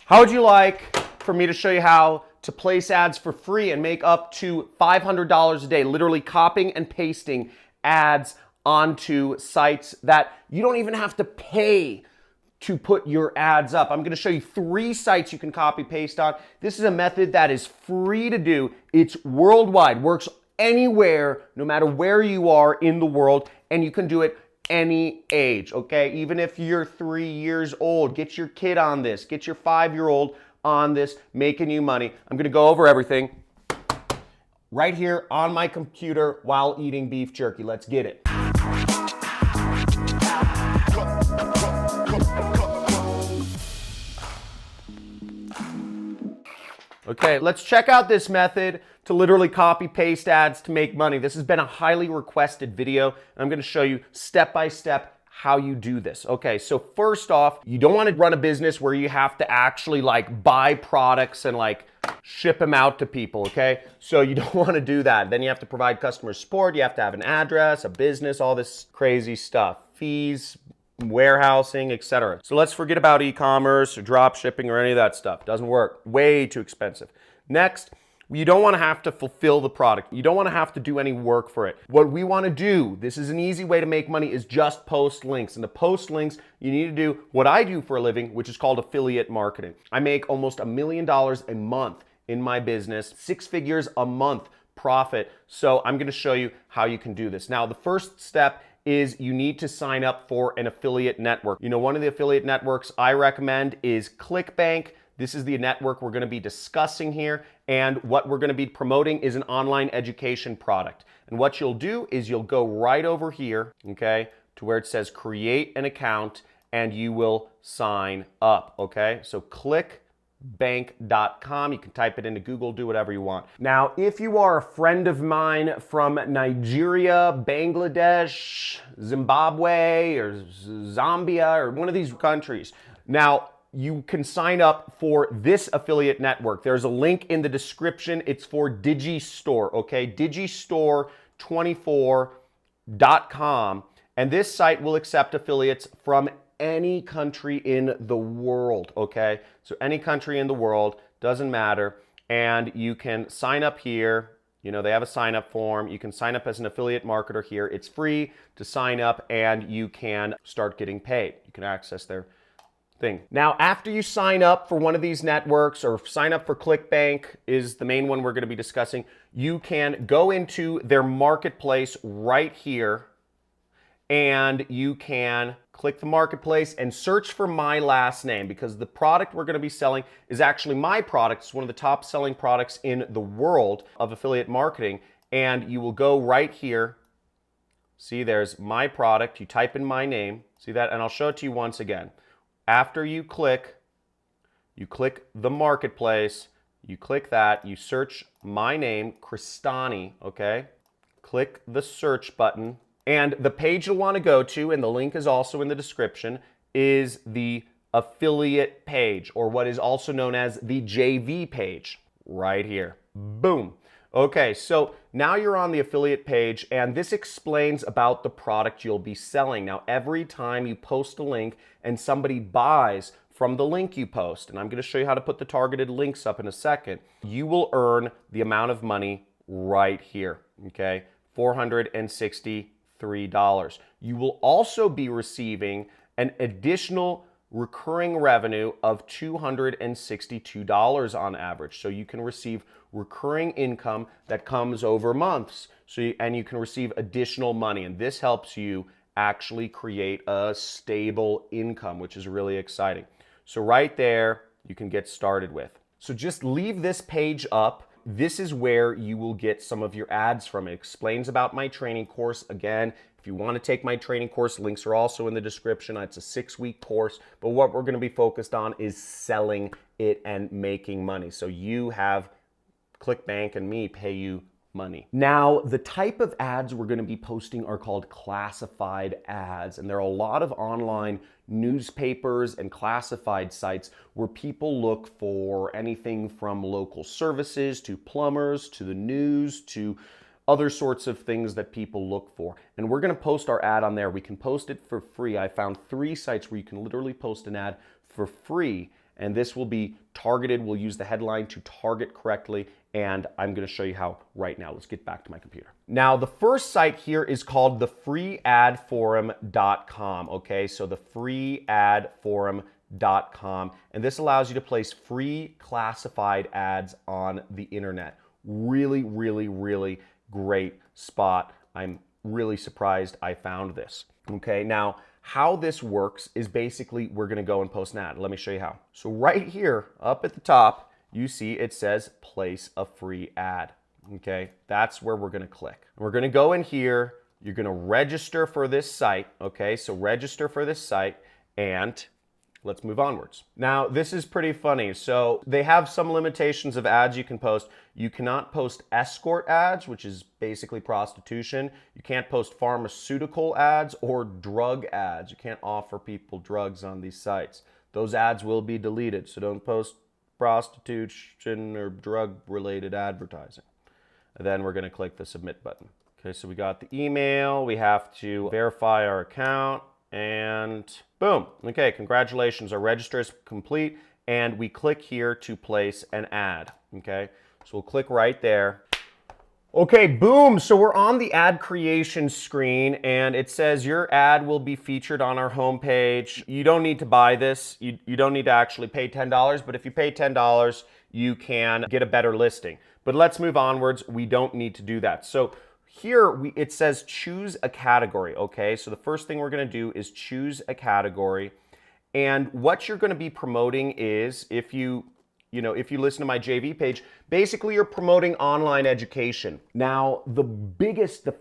How would you like for me to show you how to place ads for free and make up to $500 a day, literally copying and pasting ads onto sites that you don't even have to pay to put your ads up? I'm going to show you 3 sites you can copy paste on. This is a method that is free to do. It's worldwide, works anywhere, no matter where you are in the world, and you can do it any age, okay? Even if you're 3 years old, get your kid on this, get your 5-year-old on this, making you money. I'm going to go over everything right here on my computer while eating beef jerky. Let's get it. Okay, let's check out this method to literally copy paste ads to make money. This has been a highly requested video, and I'm going to show you step by step how you do this. Okay, so first off, you don't want to run a business where you have to actually like buy products and like ship them out to people, okay? So you don't want to do that. Then you have to provide customer support, you have to have an address, a business, all this crazy stuff, fees, warehousing, etc. So let's forget about e-commerce or drop shipping or any of that stuff. Doesn't work. Way too expensive. Next, you don't want to have to fulfill the product. You don't want to have to do any work for it. What we want to do, this is an easy way to make money, is just post links. And to post links, you need to do what I do for a living, which is called affiliate marketing. I make almost $1 million a month in my business, 6 figures a month profit. So I'm going to show you how you can do this. Now, the first step is you need to sign up for an affiliate network. You know, one of the affiliate networks I recommend is Clickbank. This is the network we're going to be discussing here, and what we're going to be promoting is an online education product. And what you'll do is you'll go right over here, okay, to where it says create an account, and you will sign up, okay? So clickbank.com. You can type it into Google, do whatever you want. Now, if you are a friend of mine from Nigeria, Bangladesh, Zimbabwe, or Zambia, or one of these countries, now you can sign up for this affiliate network. There's a link in the description. It's for Digistore, okay? Digistore24.com. And this site will accept affiliates from any country in the world, okay? So any country in the world, doesn't matter. And you can sign up here. You know, they have a sign up form. You can sign up as an affiliate marketer here. It's free to sign up, and you can start getting paid. You can access their thing. Now, after you sign up for one of these networks, or sign up for Clickbank is the main one we're going to be discussing, you can go into their marketplace right here, and you can click the marketplace and search for my last name, because the product we're going to be selling is actually my product. It's one of the top selling products in the world of affiliate marketing. And you will go right here. See, there's my product. You type in my name. See that? And I'll show it to you once again. After you click the marketplace, you click that, you search my name, Cristani, okay? Click the search button. And the page you'll want to go to, and the link is also in the description, is the affiliate page, or what is also known as the JV page, right here. Boom. Okay, so now you're on the affiliate page, and this explains about the product you'll be selling. Now, every time you post a link and somebody buys from the link you post, and I'm going to show you how to put the targeted links up in a second, you will earn the amount of money right here, okay? $463. You will also be receiving an additional recurring revenue of $262 on average. So you can receive recurring income that comes over months. And you can receive additional money. And this helps you actually create a stable income, which is really exciting. So right there, you can get started with. So just leave this page up. This is where you will get some of your ads from. It explains about my training course. Again, if you want to take my training course, links are also in the description. It's a 6-week course, but what we're going to be focused on is selling it and making money. So you have Clickbank and me pay you money. Now, the type of ads we're going to be posting are called classified ads, and there are a lot of online newspapers and classified sites where people look for anything from local services to plumbers to the news to other sorts of things that people look for. And we're going to post our ad on there. We can post it for free. I found 3 sites where you can literally post an ad for free. And this will be targeted. We'll use the headline to target correctly. And I'm going to show you how right now. Let's get back to my computer. Now, the first site here is called the freeadforum.com. Okay, so the freeadforum.com. And this allows you to place free classified ads on the internet. Really, really, really great spot. I'm really surprised I found this. Okay, now how this works is basically we're going to go and post an ad. Let me show you how. So right here up at the top, you see it says place a free ad. Okay, that's where we're going to click. We're going to go in here. You're going to register for this site. Okay, so register for this site and let's move onwards. Now, this is pretty funny. So they have some limitations of ads you can post. You cannot post escort ads, which is basically prostitution. You can't post pharmaceutical ads or drug ads. You can't offer people drugs on these sites. Those ads will be deleted, so don't post prostitution or drug-related advertising. And then we're going to click the submit button. Okay, so we got the email. We have to verify our account. And boom. Okay, congratulations. Our register is complete. And we click here to place an ad. Okay, so we'll click right there. Okay, boom. So we're on the ad creation screen and it says your ad will be featured on our homepage. You don't need to buy this. You don't need to actually pay $10, but if you pay $10, you can get a better listing. But let's move onwards. We don't need to do that. So here it says choose a category. Okay, so the first thing we're going to do is choose a category. And what you're going to be promoting is if you listen to my JV page, basically you're promoting online education. Now, the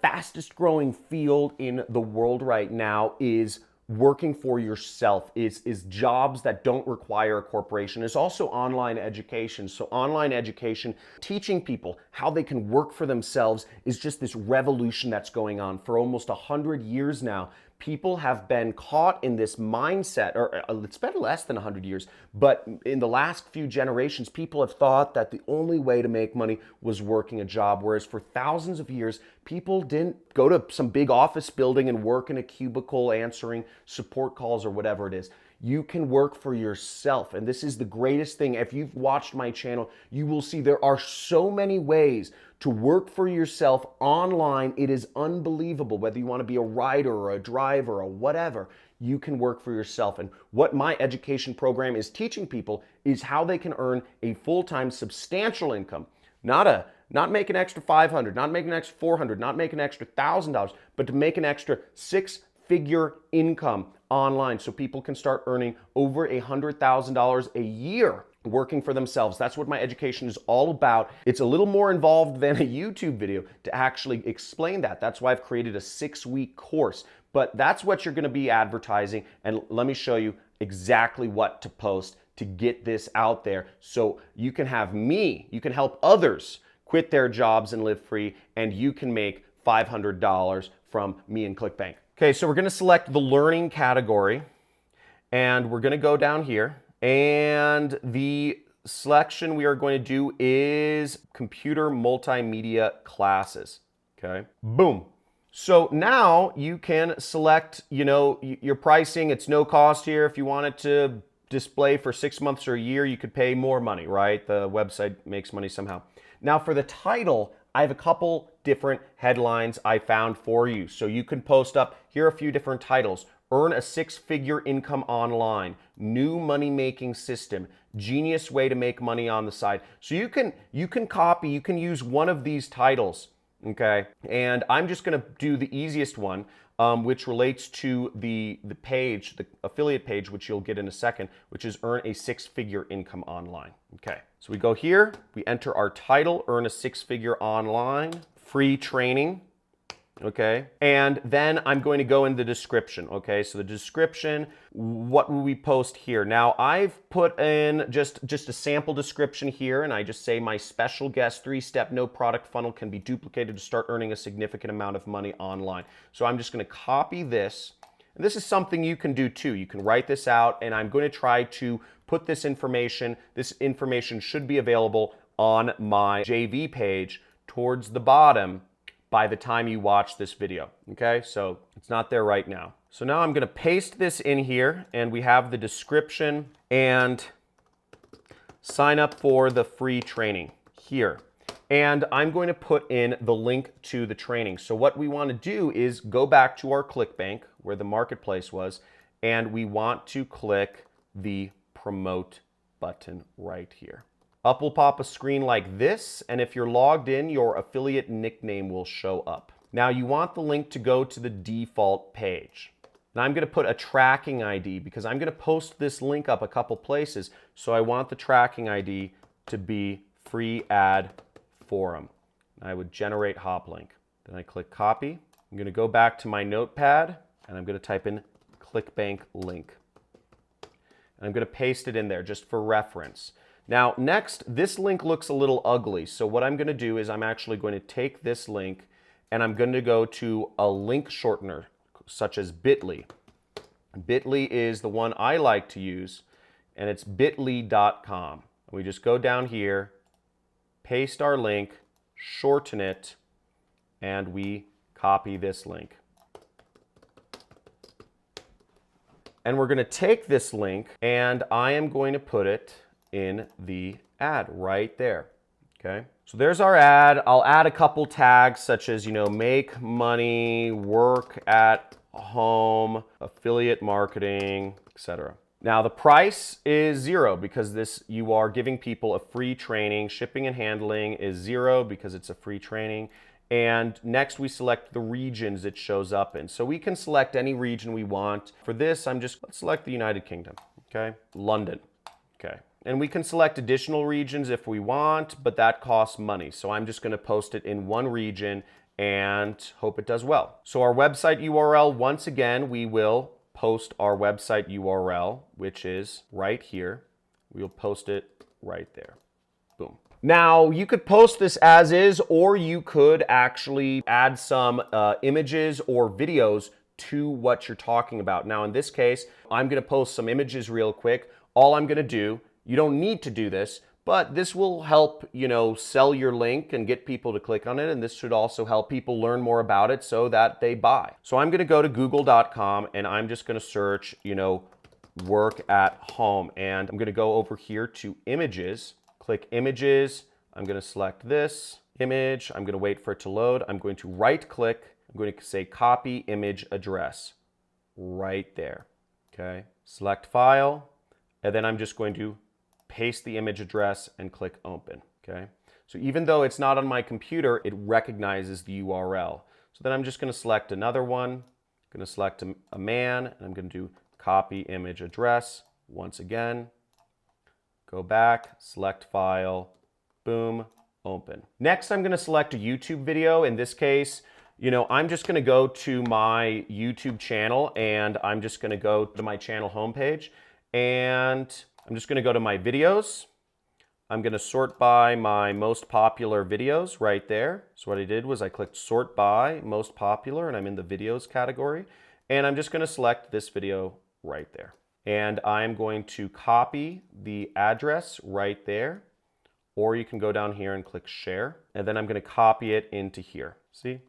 fastest growing field in the world right now is working for yourself, is jobs that don't require a corporation. It's also online education. So online education, teaching people how they can work for themselves is just this revolution that's going on. For almost 100 years now, people have been caught in this mindset, or it's been less than 100 years, but in the last few generations, people have thought that the only way to make money was working a job, whereas for thousands of years, people didn't go to some big office building and work in a cubicle answering support calls or whatever it is. You can work for yourself, and this is the greatest thing. If you've watched my channel, you will see there are so many ways to work for yourself online. It is unbelievable. Whether you want to be a writer or a driver or whatever, you can work for yourself. And what my education program is teaching people is how they can earn a full-time substantial income. Not make an extra $500, not make an extra $400, not make an extra $1,000, but to make an extra six-figure income online so people can start earning over $100,000 a year working for themselves. That's what my education is all about. It's a little more involved than a YouTube video to actually explain that. That's why I've created a 6-week course. But that's what you're going to be advertising. And let me show you exactly what to post to get this out there so you can have me, you can help others quit their jobs and live free, and you can make $500 from me and Clickbank. Okay, so we're going to select the learning category and we're going to go down here, and the selection we are going to do is computer multimedia classes. Okay, boom. So now you can select, your pricing. It's no cost here. If you wanted to display for 6 months or a year, you could pay more money, right? The website makes money somehow. Now for the title, I have a couple different headlines I found for you. So you can post up, here are a few different titles. Earn a 6-figure income online, new money-making system, genius way to make money on the side. So you can use one of these titles, okay? And I'm just gonna do the easiest one, which relates to the page, the affiliate page, which you'll get in a second, which is earn a 6-figure income online. Okay, so we go here, we enter our title, earn a 6-figure online, free training. Okay, and then I'm going to go in the description. Okay, so the description, what will we post here? Now I've put in just a sample description here, and I just say my special guest 3-step no product funnel can be duplicated to start earning a significant amount of money online. So I'm just going to copy this, and this is something you can do too. You can write this out, and I'm going to try to put this information. This information should be available on my JV page towards the bottom. by the time you watch this video, okay? So it's not there right now. So now I'm gonna paste this in here, and we have the description and sign up for the free training here. And I'm going to put in the link to the training. So what we want to do is go back to our Clickbank where the marketplace was, and we want to click the promote button right here. Up will pop a screen like this, and if you're logged in, your affiliate nickname will show up. Now you want the link to go to the default page. And I'm going to put a tracking ID because I'm going to post this link up a couple places, so I want the tracking ID to be free ad forum. I would generate hop link. Then I click copy. I'm going to go back to my notepad, and I'm going to type in Clickbank link. And I'm going to paste it in there just for reference. Now next, this link looks a little ugly, so what I'm going to do is I'm actually going to take this link and I'm going to go to a link shortener such as bit.ly. Bit.ly is the one I like to use, and it's bit.ly.com. We just go down here, paste our link, shorten it, and we copy this link. And we're going to take this link and I am going to put it in the ad right there. Okay, so there's our ad. I'll add a couple tags such as, make money, work at home, affiliate marketing, etc. Now the price is $0 because you are giving people a free training. Shipping and handling is $0 because it's a free training. And next we select the regions it shows up in. So we can select any region we want. For this, let's select the United Kingdom, okay? London, okay? And we can select additional regions if we want, but that costs money. So I'm just gonna post it in one region and hope it does well. So our website URL, once again, we will post our website URL, which is right here. We'll post it right there. Boom. Now, you could post this as is, or you could actually add some images or videos to what you're talking about. Now, in this case, I'm going to post some images real quick. All I'm going to do, you don't need to do this, but this will help, sell your link and get people to click on it. And this should also help people learn more about it so that they buy. So I'm going to go to google.com and I'm just going to search, work at home. And I'm going to go over here to images, click images. I'm going to select this image. I'm going to wait for it to load. I'm going to right click. I'm going to say copy image address right there. Okay. Select file. And then I'm just going to paste the image address and click open, okay? So even though it's not on my computer, it recognizes the URL. So then I'm just gonna select another one, I'm gonna select a man, and I'm gonna do copy image address once again, go back, select file, boom, open. Next, I'm gonna select a YouTube video. In this case, I'm just gonna go to my YouTube channel and I'm just gonna go to my channel homepage and I'm just going to go to my videos. I'm going to sort by my most popular videos right there. So what I did was I clicked sort by most popular and I'm in the videos category. And I'm just going to select this video right there. And I'm going to copy the address right there. Or you can go down here and click share. And then I'm going to copy it into here. See?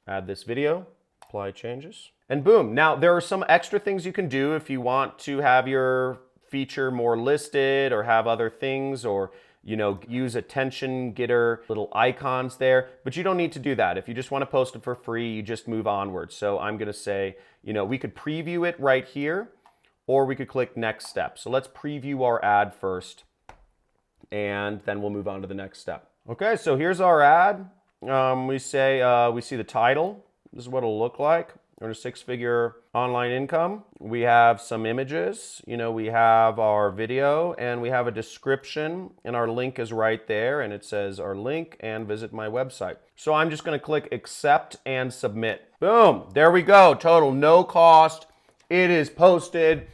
Add this video, apply changes, and boom. Now there are some extra things you can do if you want to have your feature more listed or have other things or use attention getter little icons there, but you don't need to do that. If you just want to post it for free, you just move onward. So I'm going to say, we could preview it right here or we could click next step. So let's preview our ad first and then we'll move on to the next step. Okay, so here's our ad. We see the title. This is what it'll look like. Earn a six-figure online income. We have some images, we have our video and we have a description and our link is right there and it says our link and visit my website. So I'm just going to click accept and submit. Boom, there we go. Total no cost. It is posted.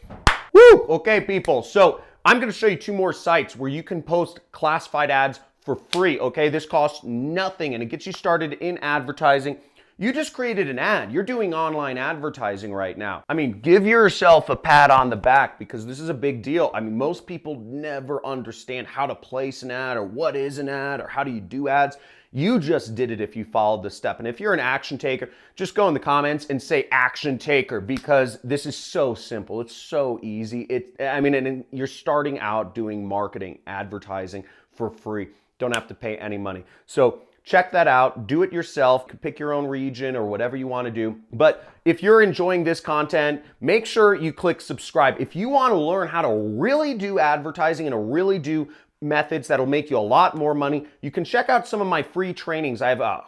Woo! Okay, people. So I'm going to show you two more sites where you can post classified ads for free. Okay, this costs nothing and it gets you started in advertising. You just created an ad. You're doing online advertising right now. I mean, give yourself a pat on the back because this is a big deal. I mean, most people never understand how to place an ad or what is an ad or how do you do ads. You just did it if you followed the step. And if you're an action taker, just go in the comments and say action taker because this is so simple. It's so easy. And you're starting out doing marketing, advertising for free. Don't have to pay any money. So check that out. Do it yourself. Pick your own region or whatever you want to do. But if you're enjoying this content, make sure you click subscribe. If you want to learn how to really do advertising and to really do methods that'll make you a lot more money, you can check out some of my free trainings. I have a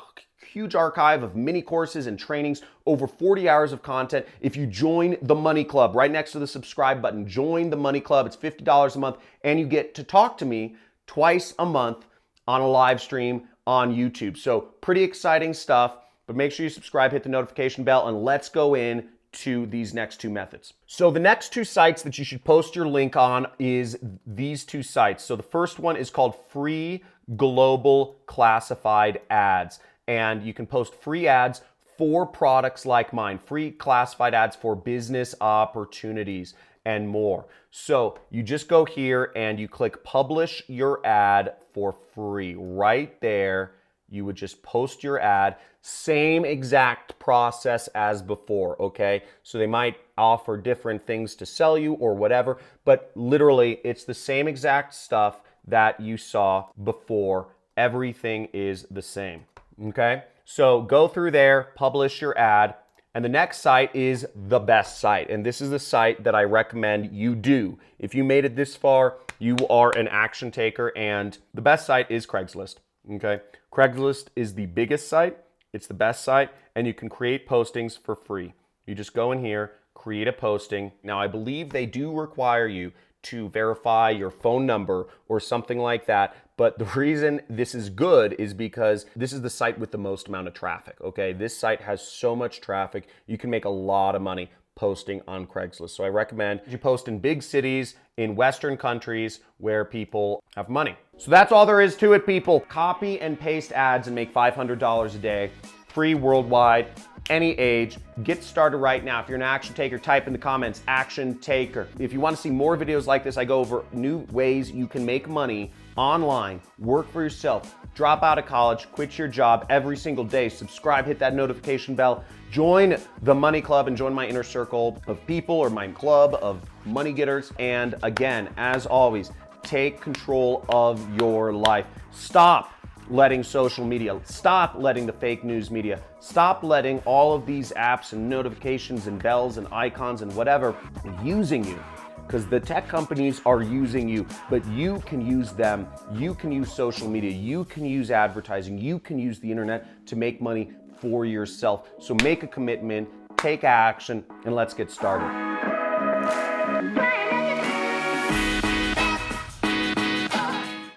huge archive of mini courses and trainings, over 40 hours of content. If you join the Money Club, right next to the subscribe button, join the Money Club. It's $50 a month, and you get to talk to me twice a month on a live stream on YouTube. So pretty exciting stuff, but make sure you subscribe, hit the notification bell, and let's go in to these next two methods. So the next two sites that you should post your link on is these two sites. So the first one is called Free Global Classified Ads, and you can post free ads for products like mine, free classified ads for business opportunities and more. So you just go here and you click publish your ad for free. Right there, you would just post your ad. Same exact process as before, okay? So they might offer different things to sell you or whatever, but literally it's the same exact stuff that you saw before. Everything is the same, okay? So go through there, publish your ad. And the next site is the best site. And this is the site that I recommend you do. If you made it this far, you are an action taker. And the best site is Craigslist, okay? Craigslist is the biggest site. It's the best site. And you can create postings for free. You just go in here, create a posting. Now, I believe they do require you to verify your phone number or something like that. But the reason this is good is because this is the site with the most amount of traffic, okay? This site has so much traffic, you can make a lot of money posting on Craigslist. So I recommend you post in big cities, in Western countries where people have money. So that's all there is to it, people. Copy and paste ads and make $500 a day, free worldwide, any age. Get started right now. If you're an action taker, type in the comments, action taker. If you want to see more videos like this, I go over new ways you can make money online, work for yourself, drop out of college, quit your job every single day, subscribe, hit that notification bell, join the Money Club and join my inner circle of people or my club of money getters. And again, as always, take control of your life. Stop letting social media, stop letting the fake news media, stop letting all of these apps and notifications and bells and icons and whatever using you. Because the tech companies are using you, but you can use them. You can use social media. You can use advertising. You can use the internet to make money for yourself. So make a commitment, take action, and let's get started.